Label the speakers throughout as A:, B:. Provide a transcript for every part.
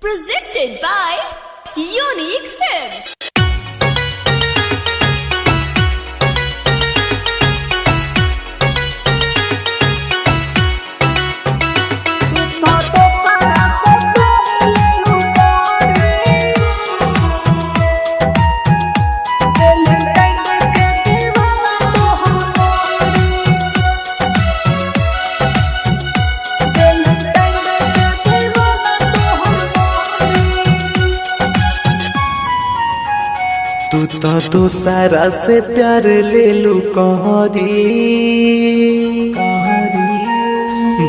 A: Presented by Unique Films.
B: तू तो दूसरा से प्यार ले लू कहरी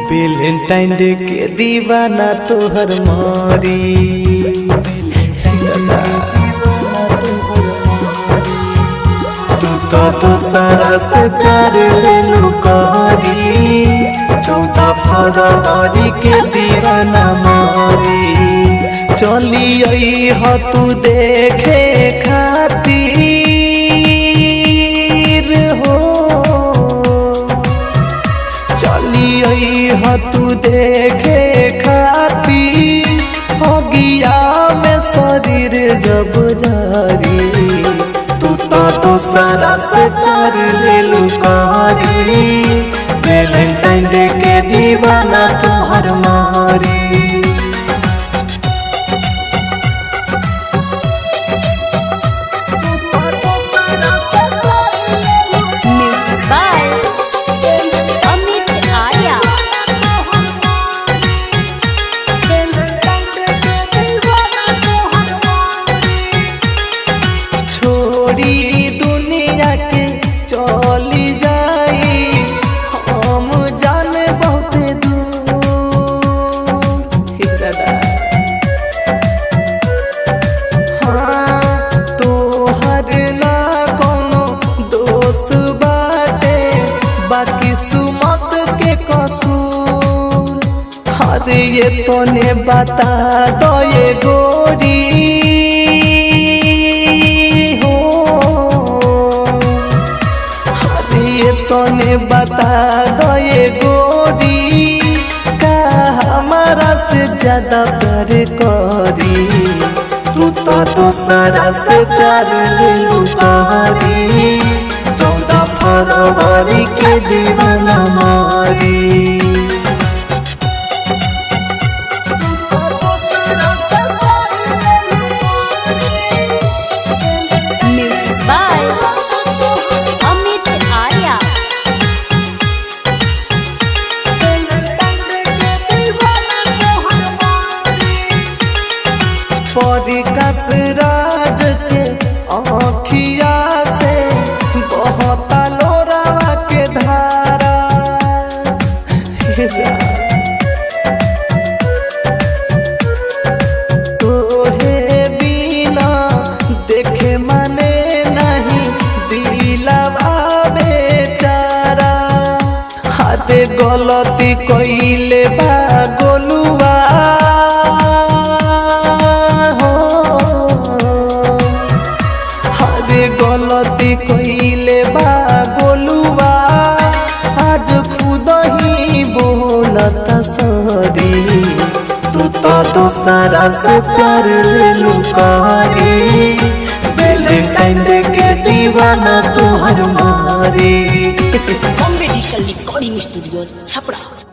B: वैलेंटाइन डे के दीवाना तोहर मारी। तू तो दूसरा से प्यार ले लू कहरी 14 फरवरी के दीवाना मारी। चली आई हो तू देखे खातिर हो, चली आई हो तू देखे खातिर हो गया में शरीर जब जारी। तू तो दूसरा से प्यार ले लू कहरी वैलेंटाइन डे के दीवाना तोहर मारी। दुनिया के चली जाई हम जाने बहुत दूर। हाँ तोहर ना कोनो दोष बाटे बाकी सुमत के कसूर। हर ये तोने बता दो ये गोरी तोने बता दो ये गोरी का हमारा से ज्यादा प्यार करी। तू तो दूसरा से प्यार ले लू कहरी 14 फरवरी के दीवाना मारी। परिकस राज के आँखिया से बहुत लोरावा के धारा। तोहे बिना देखे मने नहीं दिलवा बेचारा। हाथ गलती कइले बा गोलुआ गलती कइले बा गोलुआ आज खुद ही बोलता सॉरी। तू तो दूसरा से प्यार ले लू कहरी वैलेंटाइन डे के दीवाना तोहर मारी।
A: Bombay digital recording studio Chhapra.